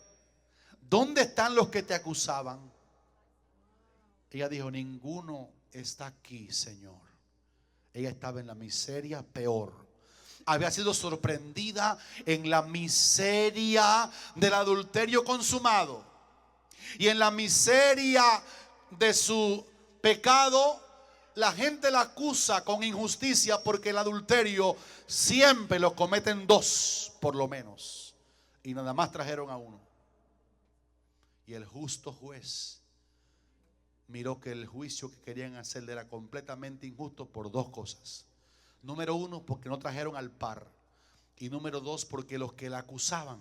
¿dónde están los que te acusaban? Ella dijo, ninguno está aquí, Señor. Ella estaba en la miseria peor. Había sido sorprendida en la miseria del adulterio consumado y en la miseria de su pecado. La gente la acusa con injusticia porque el adulterio siempre lo cometen dos, por lo menos, y nada más trajeron a uno. Y el justo juez miró que el juicio que querían hacerle era completamente injusto por dos cosas. Número uno, porque no trajeron al par. Y número dos, porque los que la acusaban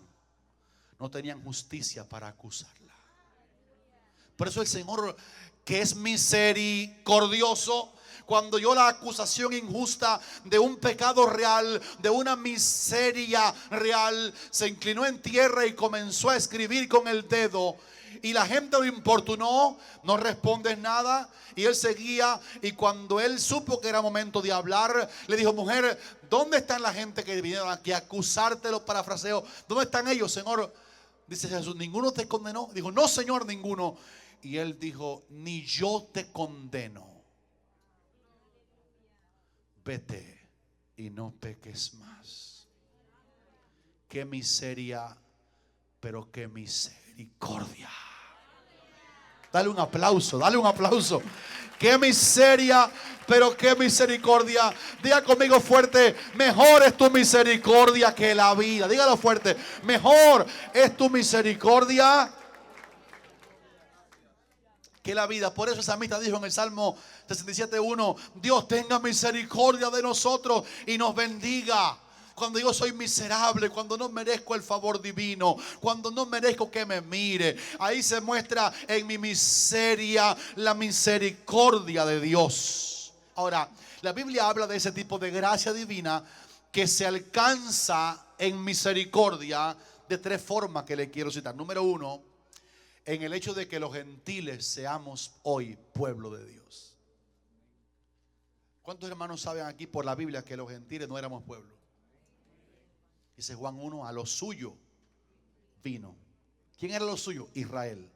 no tenían justicia para acusarla. Por eso el Señor, que es misericordioso, cuando oyó la acusación injusta de un pecado real, de una miseria real, se inclinó en tierra y comenzó a escribir con el dedo. Y la gente lo importunó, no respondes nada. Y él seguía, y cuando él supo que era momento de hablar, le dijo, mujer, ¿dónde están la gente que vinieron aquí a acusarte? Los parafraseos, ¿dónde están ellos, Señor? Dice Jesús, ¿ninguno te condenó? Dijo, no, Señor, ninguno. Y él dijo, ni yo te condeno. Vete y no peques más. Qué miseria, pero qué misericordia. Dale un aplauso, dale un aplauso. Qué miseria, pero qué misericordia. Diga conmigo fuerte, mejor es tu misericordia que la vida. Dígalo fuerte, mejor es tu misericordia que la vida. Por eso el salmista dijo en el Salmo 67:1, Dios tenga misericordia de nosotros y nos bendiga. Cuando yo soy miserable, cuando no merezco el favor divino, cuando no merezco que me mire, ahí se muestra en mi miseria la misericordia de Dios. Ahora, la Biblia habla de ese tipo de gracia divina que se alcanza en misericordia de tres formas que le quiero citar. Número uno, en el hecho de que los gentiles seamos hoy pueblo de Dios. ¿Cuántos hermanos saben aquí por la Biblia que los gentiles no éramos pueblo? Dice Juan 1, a lo suyo vino. ¿Quién era lo suyo? Israel.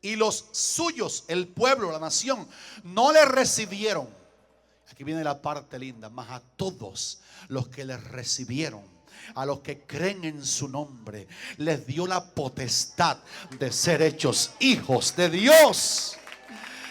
Y los suyos, el pueblo, la nación, no le recibieron. Aquí viene la parte linda. Mas a todos los que le recibieron, a los que creen en su nombre, les dio la potestad de ser hechos hijos de Dios.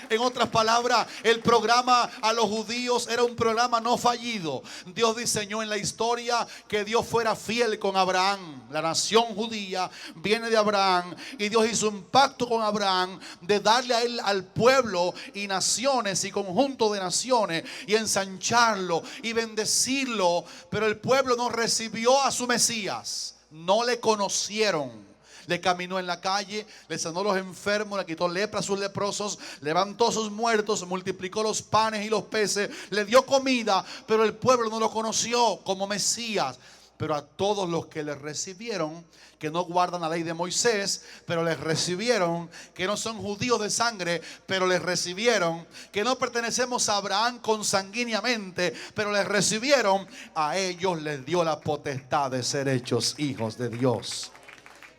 En otras palabras, el programa a los judíos era un programa no fallido. Dios diseñó en la historia que Dios fuera fiel con Abraham. La nación judía viene de Abraham y Dios hizo un pacto con Abraham de darle a él, al pueblo y naciones y conjunto de naciones, y ensancharlo y bendecirlo. Pero el pueblo no recibió a su Mesías, no le conocieron. Le caminó en la calle, le sanó a los enfermos, le quitó lepra a sus leprosos, levantó a sus muertos, multiplicó los panes y los peces, le dio comida, pero el pueblo no lo conoció como Mesías. Pero a todos los que le recibieron, que no guardan la ley de Moisés, pero les recibieron, que no son judíos de sangre, pero les recibieron, que no pertenecemos a Abraham consanguíneamente, pero les recibieron, a ellos les dio la potestad de ser hechos hijos de Dios.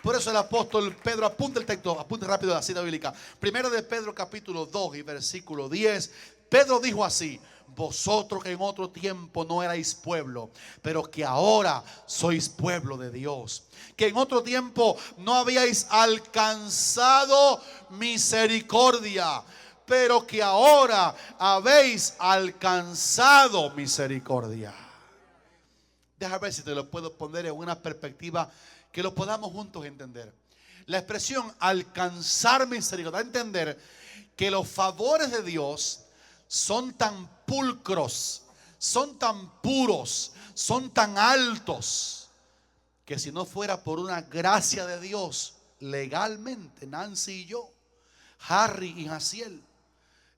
Por eso el apóstol Pedro, apunte el texto, apunte rápido la cita bíblica. Primero de Pedro capítulo 2 y versículo 10. Pedro dijo así: vosotros que en otro tiempo no erais pueblo, pero que ahora sois pueblo de Dios. Que en otro tiempo no habíais alcanzado misericordia, pero que ahora habéis alcanzado misericordia. Déjame ver si te lo puedo poner en una perspectiva que lo podamos juntos entender. La expresión alcanzar misericordia da a entender que los favores de Dios son tan pulcros, son tan puros, son tan altos, que si no fuera por una gracia de Dios, legalmente Nancy y yo, Harry y Jaciel,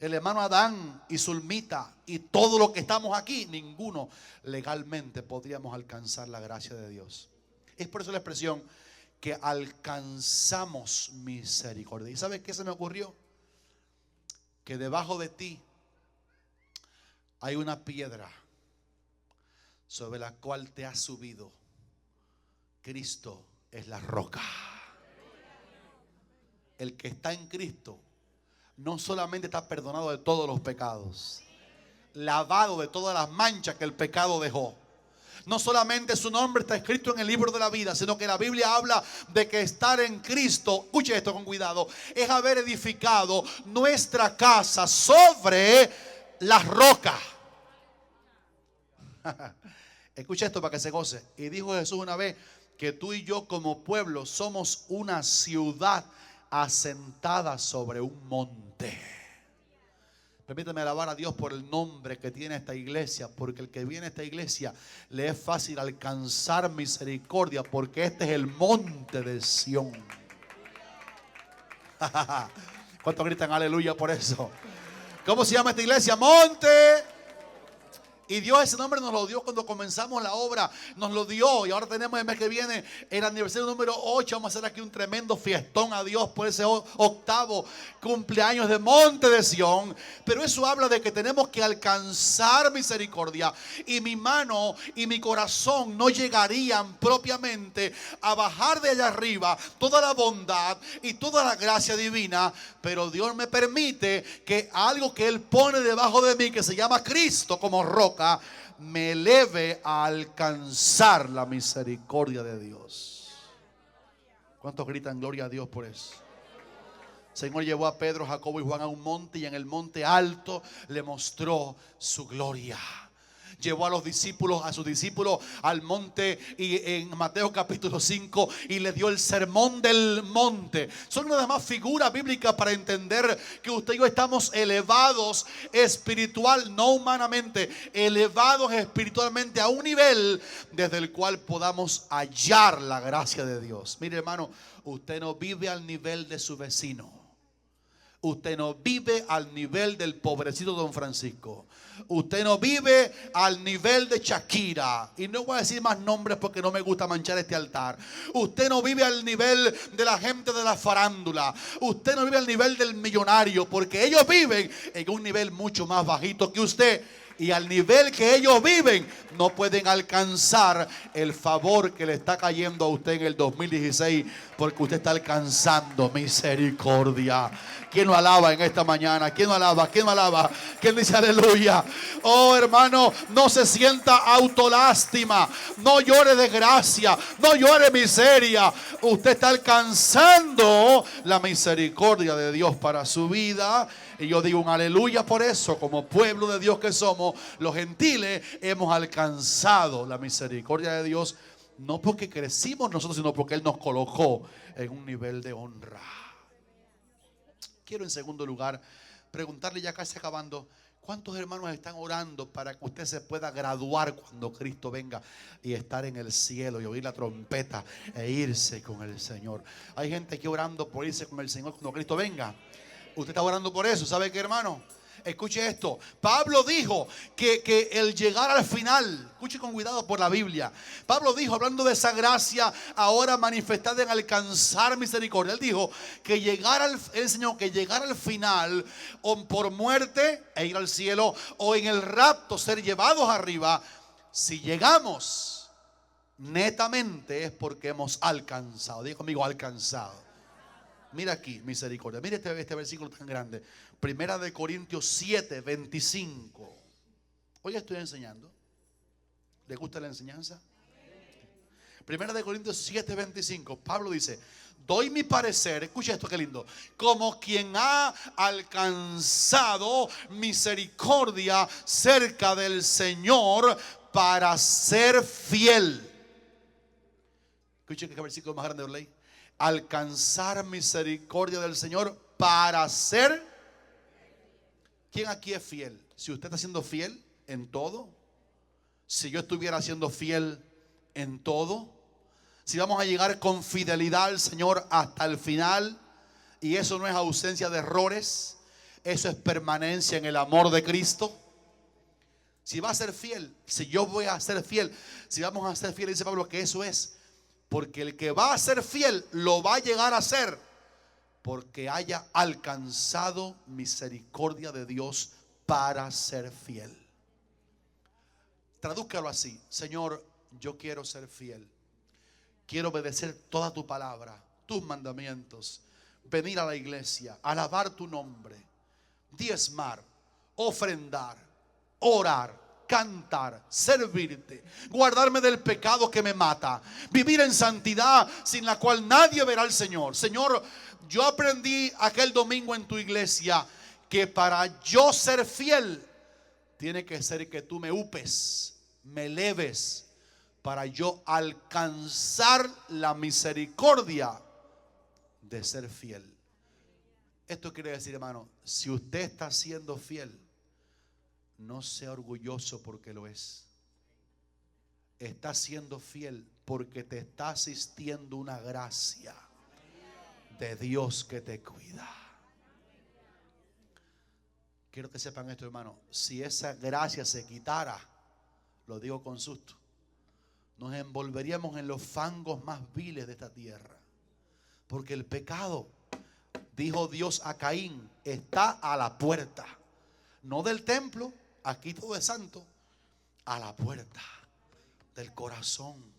el hermano Adán y Zulmita y todo lo que estamos aquí, ninguno legalmente podríamos alcanzar la gracia de Dios. Es por eso la expresión que alcanzamos misericordia. ¿Y sabes qué se me ocurrió? Que debajo de ti hay una piedra sobre la cual te has subido. Cristo es la roca. El que está en Cristo no solamente está perdonado de todos los pecados, lavado de todas las manchas que el pecado dejó. No solamente su nombre está escrito en el libro de la vida, sino que la Biblia habla de que estar en Cristo, escuche esto con cuidado, es haber edificado nuestra casa sobre la roca. Escucha esto para que se goce. Y dijo Jesús una vez que tú y yo como pueblo somos una ciudad asentada sobre un monte. Permítame alabar a Dios por el nombre que tiene esta iglesia, porque el que viene a esta iglesia le es fácil alcanzar misericordia, porque este es el monte de Sión. ¿Cuántos gritan aleluya por eso? ¿Cómo se llama esta iglesia? Monte. Y Dios ese nombre nos lo dio cuando comenzamos la obra. Nos lo dio. Y ahora tenemos el mes que viene el aniversario número 8. Vamos a hacer aquí un tremendo fiestón a Dios por ese octavo cumpleaños de Monte de Sión. Pero eso habla de que tenemos que alcanzar misericordia. Y mi mano y mi corazón no llegarían propiamente a bajar de allá arriba toda la bondad y toda la gracia divina. Pero Dios me permite que algo que Él pone debajo de mí, que se llama Cristo como roca, me eleve a alcanzar la misericordia de Dios. ¿Cuántos gritan gloria a Dios por eso? El Señor llevó a Pedro, Jacobo y Juan a un monte, y en el monte alto le mostró su gloria. Llevó a los discípulos, a sus discípulos al monte, y en Mateo capítulo 5, y le dio el sermón del monte. Son nada más figuras bíblicas para entender que usted y yo estamos elevados espiritual, no humanamente, elevados espiritualmente a un nivel desde el cual podamos hallar la gracia de Dios. Mire, hermano, usted no vive al nivel de su vecino. Usted no vive al nivel del pobrecito Don Francisco. Usted no vive al nivel de Shakira. Y no voy a decir más nombres porque no me gusta manchar este altar. Usted no vive al nivel de la gente de la farándula. Usted no vive al nivel del millonario, porque ellos viven en un nivel mucho más bajito que usted. Y al nivel que ellos viven, no pueden alcanzar el favor que le está cayendo a usted en el 2016, porque usted está alcanzando misericordia. ¿Quién lo alaba en esta mañana? ¿Quién lo alaba? ¿Quién lo alaba? ¿Quién dice aleluya? Oh, hermano, no se sienta autolástima. No llore desgracia. No llore miseria. Usted está alcanzando la misericordia de Dios para su vida. Y yo digo un aleluya por eso. Como pueblo de Dios que somos, los gentiles hemos alcanzado la misericordia de Dios. No porque crecimos nosotros, sino porque Él nos colocó en un nivel de honra. Quiero en segundo lugar preguntarle, ya casi acabando, ¿cuántos hermanos están orando para que usted se pueda graduar cuando Cristo venga y estar en el cielo y oír la trompeta e irse con el Señor? Hay gente aquí orando por irse con el Señor cuando Cristo venga. Usted está orando por eso. ¿Sabe qué, hermano? Escuche esto. Pablo dijo que el llegar al final, escuche con cuidado por la Biblia. Pablo dijo, hablando de esa gracia ahora manifestada en alcanzar misericordia, él dijo que él enseñó que llegar al final, o por muerte e ir al cielo, o en el rapto ser llevados arriba, si llegamos netamente es porque hemos alcanzado. Diga conmigo, alcanzado. Mira aquí, misericordia. Mira este versículo tan grande. Primera de Corintios 7, 25. Hoy estoy enseñando. ¿Le gusta la enseñanza? Primera de Corintios 7, 25. Pablo dice, doy mi parecer, escucha esto, qué lindo, como quien ha alcanzado misericordia cerca del Señor para ser fiel. Escucha que versículo más grande de ley. Alcanzar misericordia del Señor para ser. ¿Quién aquí es fiel? Si usted está siendo fiel en todo, si yo estuviera siendo fiel en todo, si vamos a llegar con fidelidad al Señor hasta el final, y eso no es ausencia de errores, eso es permanencia en el amor de Cristo. Si va a ser fiel, si yo voy a ser fiel, si vamos a ser fieles, dice Pablo que eso es. Porque el que va a ser fiel lo va a llegar a ser porque haya alcanzado misericordia de Dios para ser fiel. Tradúzcalo así: Señor, yo quiero ser fiel. Quiero obedecer toda tu palabra, tus mandamientos, venir a la iglesia, alabar tu nombre, diezmar, ofrendar, orar, cantar, servirte, guardarme del pecado que me mata, vivir en santidad sin la cual nadie verá al Señor. Señor, yo aprendí aquel domingo en tu iglesia que para yo ser fiel tiene que ser que tú me upes, me eleves, para yo alcanzar la misericordia de ser fiel. Esto quiere decir, hermano, si usted está siendo fiel, no sea orgulloso porque lo es. Está siendo fiel porque te está asistiendo una gracia de Dios que te cuida. Quiero que sepan esto, hermano. Si esa gracia se quitara, lo digo con susto, nos envolveríamos en los fangos más viles de esta tierra. Porque el pecado, dijo Dios a Caín, está a la puerta. No del templo, aquí todo es santo, a la puerta del corazón.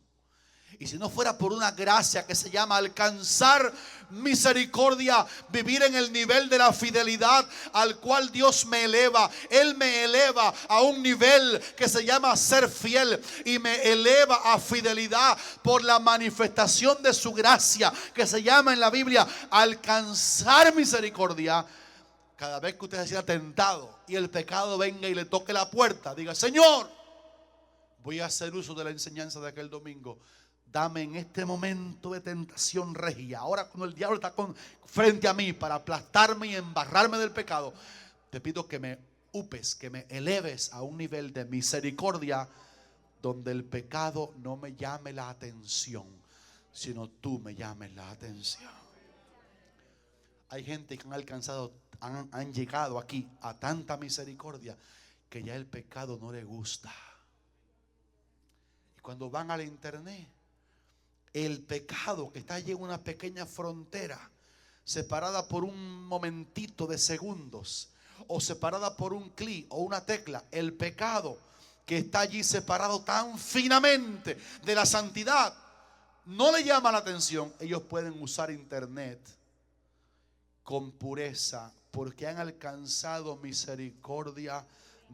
Y si no fuera por una gracia que se llama alcanzar misericordia, vivir en el nivel de la fidelidad al cual Dios me eleva, Él me eleva a un nivel que se llama ser fiel y me eleva a fidelidad por la manifestación de su gracia que se llama en la Biblia alcanzar misericordia. Cada vez que usted se sienta tentado y el pecado venga y le toque la puerta, diga: Señor, voy a hacer uso de la enseñanza de aquel domingo. Dame en este momento de tentación regia, ahora cuando el diablo está frente a mí para aplastarme y embarrarme del pecado, te pido que me upes, que me eleves a un nivel de misericordia donde el pecado no me llame la atención, sino tú me llames la atención. Hay gente que han alcanzado, han llegado aquí a tanta misericordia que ya el pecado no les gusta. Y cuando van al internet, el pecado que está allí en una pequeña frontera, separada por un momentito de segundos, o separada por un clic o una tecla, el pecado que está allí separado tan finamente de la santidad, no le llama la atención. Ellos pueden usar internet con pureza porque han alcanzado misericordia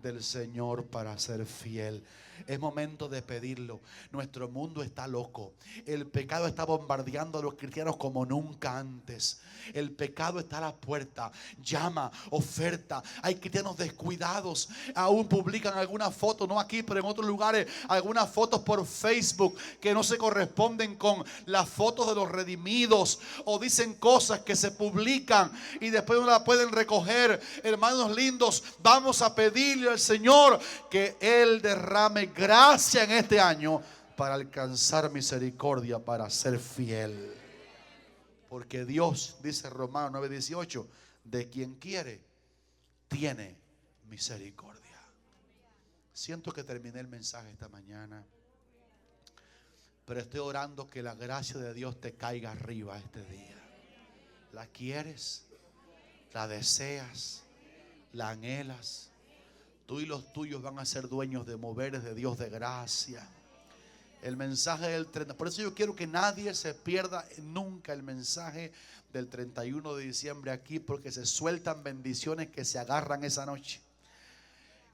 del Señor para ser fiel. Es momento de pedirlo. Nuestro mundo está loco. El pecado está bombardeando a los cristianos como nunca antes. El pecado está a la puerta. Llama, oferta. Hay cristianos descuidados. Aún publican algunas fotos, no aquí, pero en otros lugares, algunas fotos por Facebook que no se corresponden con las fotos de los redimidos. O dicen cosas que se publican y después no las pueden recoger. Hermanos lindos, vamos a pedirle al Señor que Él derrame gracia en este año para alcanzar misericordia, para ser fiel. Porque Dios, dice Romanos 9:18, de quien quiere, tiene misericordia. Siento que terminé el mensaje esta mañana, pero estoy orando que la gracia de Dios te caiga arriba este día. ¿La quieres? ¿La deseas? ¿La anhelas? Tú y los tuyos van a ser dueños de moveres de Dios de gracia. El mensaje del 30. Por eso yo quiero que nadie se pierda nunca el mensaje del 31 de diciembre aquí, porque se sueltan bendiciones que se agarran esa noche.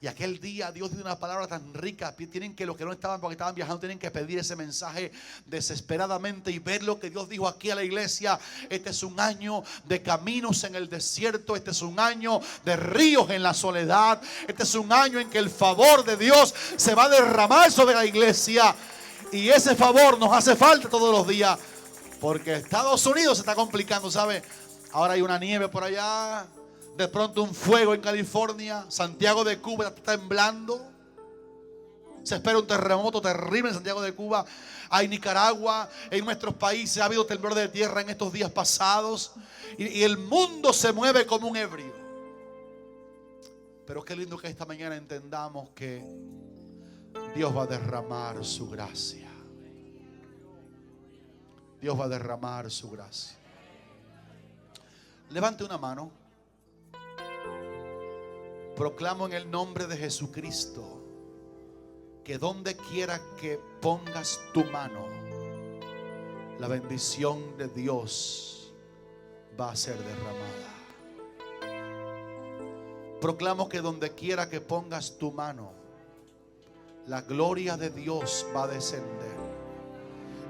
Y aquel día Dios dio una palabra tan rica. Tienen que, los que no estaban, porque estaban viajando, tienen que pedir ese mensaje desesperadamente y ver lo que Dios dijo aquí a la iglesia. Este es un año de caminos en el desierto. Este es un año de ríos en la soledad. Este es un año en que el favor de Dios se va a derramar sobre la iglesia. Y ese favor nos hace falta todos los días, porque Estados Unidos se está complicando, ¿sabe? Ahora hay una nieve por allá. De pronto un fuego en California. Santiago de Cuba está temblando. Se espera un terremoto terrible en Santiago de Cuba. Hay Nicaragua. En nuestros países ha habido temblor de tierra en estos días pasados. Y el mundo se mueve como un ebrio. Pero qué lindo que esta mañana entendamos que Dios va a derramar su gracia. Dios va a derramar su gracia. Levante una mano. Proclamo en el nombre de Jesucristo que donde quiera que pongas tu mano, la bendición de Dios va a ser derramada. Proclamo que donde quiera que pongas tu mano, la gloria de Dios va a descender.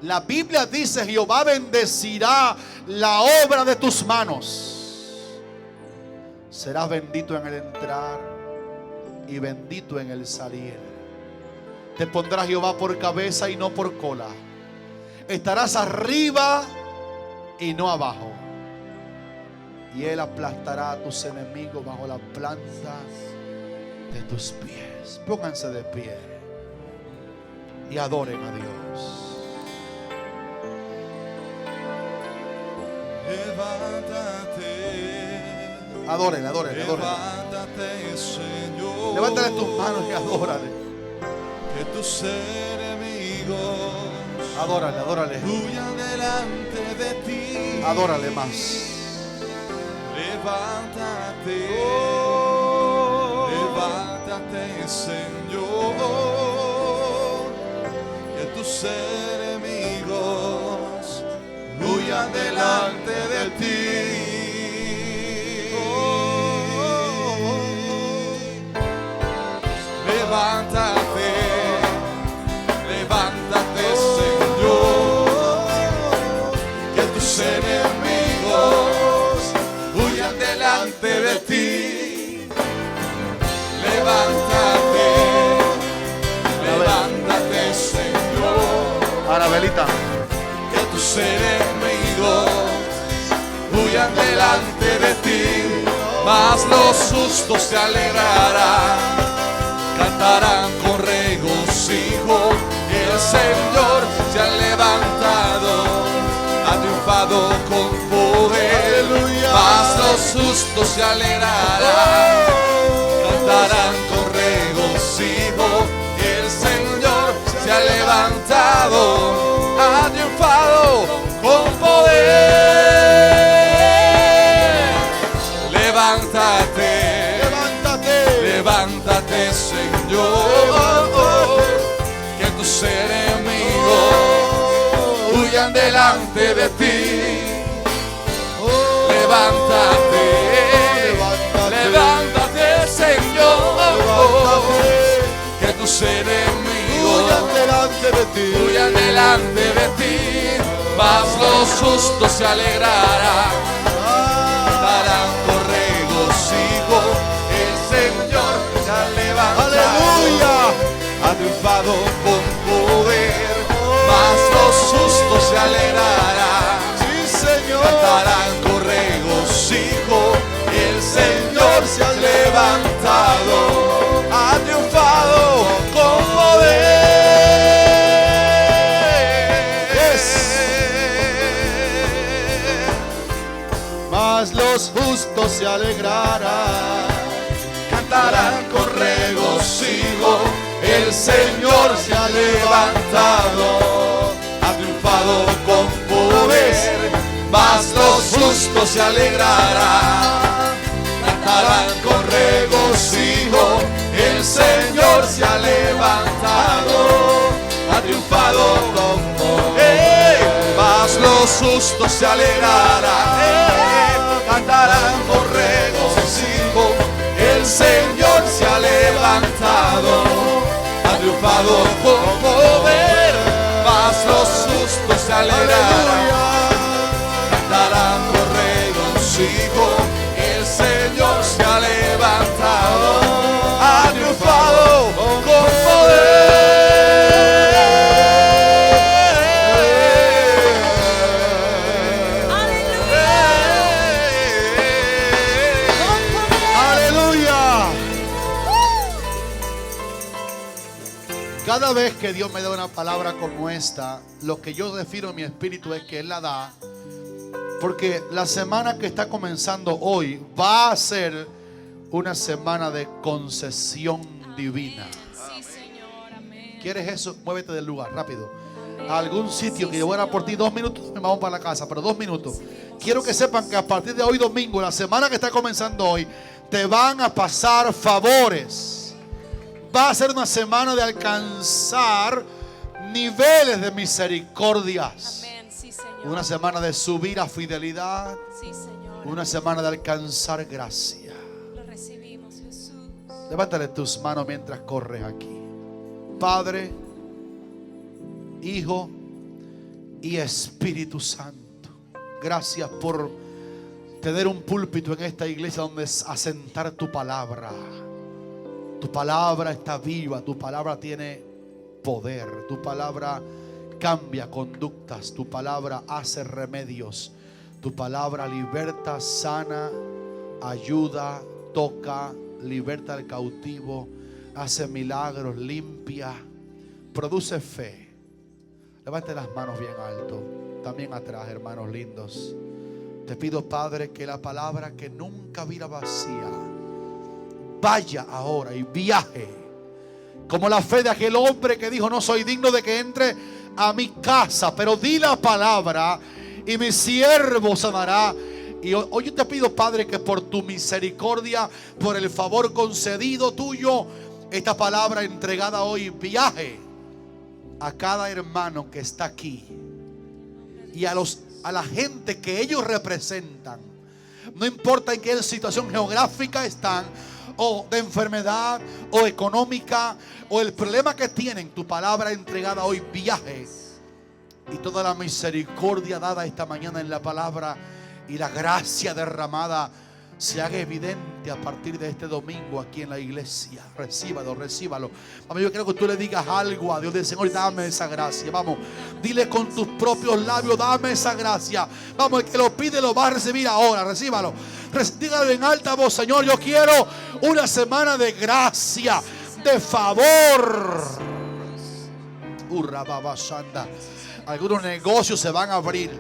La Biblia dice: Jehová bendecirá la obra de tus manos. Serás bendito en el entrar y bendito en el salir. Te pondrá Jehová por cabeza y no por cola. Estarás arriba y no abajo. Y Él aplastará a tus enemigos bajo la planta de tus pies. Pónganse de pie y adoren a Dios. Levántate. Adórale, adórale, adórale. Levántate, Señor. Levántale tus manos y adórale. Que tus enemigos Adórale, adórale. huyan delante de ti. Adórale más. Levántate. Levántate, Señor. Que tus enemigos huyan delante de ti. Levántate, levántate, Señor, que tus enemigos huyan delante de ti. Levántate, levántate, Señor. Arabelita. Que tus enemigos huyan delante de ti, mas los justos se alegrarán. Cantarán con regocijo, el Señor se ha levantado, ha triunfado con poder. Mas los justos se alegrarán, cantarán con regocijo, el Señor se ha levantado, ha triunfado con poder. Levántate, levántate, levántate, Señor, que tus enemigos huyan delante de ti. Levántate, levántate, Señor, tus enemigos huyan delante de ti. huyan delante de ti, mas los justos se alegrarán, cantarán con regocijo, el Señor se ha levantado, Aleluya. ha triunfado con poder, mas los justos se alegrarán, Sí, Señor. cantarán con regocijo, el Señor se ha levantado, ha triunfado con poder. Mas los justos se alegrarán. Cantarán con regocijo, el Señor se ha levantado, ha triunfado con poder, mas los justos se alegrarán, cantarán con regocijo, el Señor se ha levantado, ha triunfado con poder, mas los justos se alegrarán, cantarán con regocijo, el Señor se ha levantado, ha triunfado con poder, mas los justos se alegrarán, cantarán con regocijo, el Señor se ha levantado, ha triunfado con poder. Aleluya. Cada vez que Dios me da una palabra como esta, lo que yo defino en mi espíritu es que Él la da, porque la semana que está comenzando hoy va a ser una semana de concesión divina. Sí, Señor, amén. ¿Quieres eso? Muévete del lugar, rápido. A algún sitio que yo voy a por ti 2 minutos, me vamos para la casa, pero 2 minutos. Quiero que sepan que a partir de hoy domingo, la semana que está comenzando hoy, te van a pasar favores. Va a ser una semana de alcanzar niveles de misericordias. Amén, sí, Señor. Una semana de subir a fidelidad. Sí, Señor. Una semana de alcanzar gracia. Lo recibimos, Jesús. Levántale tus manos mientras corres aquí. Padre, Hijo y Espíritu Santo, gracias por tener un púlpito en esta iglesia donde asentar tu palabra. Tu palabra está viva, tu palabra tiene poder, tu palabra cambia conductas, tu palabra hace remedios, tu palabra liberta, sana, ayuda, toca, liberta al cautivo, hace milagros, limpia, produce fe. Levante las manos bien alto, también atrás, hermanos lindos. Te pido, Padre, que la palabra que nunca vira vacía vaya ahora y viaje como la fe de aquel hombre que dijo: no soy digno de que entre a mi casa, pero di la palabra y mi siervo sanará. Y hoy yo te pido, Padre, que por tu misericordia, por el favor concedido tuyo, esta palabra entregada hoy viaje a cada hermano que está aquí y a la gente que ellos representan. No importa en qué situación geográfica están, o de enfermedad, o económica, o el problema que tienen, tu palabra entregada hoy viaje. Y toda la misericordia dada esta mañana en la palabra y la gracia derramada se haga evidente a partir de este domingo aquí en la iglesia. Recíbalo, recíbalo. Vamos, yo quiero que tú le digas algo a Dios del Señor: dame esa gracia. Vamos, dile con tus propios labios: dame esa gracia. Vamos, el que lo pide lo va a recibir ahora. Recíbalo. Dígalo en alta voz: Señor, yo quiero una semana de gracia, de favor. Algunos negocios se van a abrir,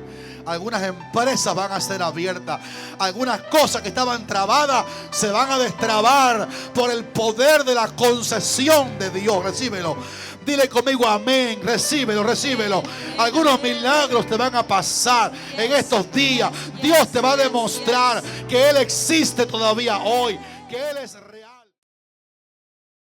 algunas empresas van a ser abiertas, algunas cosas que estaban trabadas se van a destrabar por el poder de la concesión de Dios. Recíbelo. Dile conmigo: amén. Recíbelo, recíbelo. Algunos milagros te van a pasar en estos días. Dios te va a demostrar que Él existe todavía hoy, que Él es real.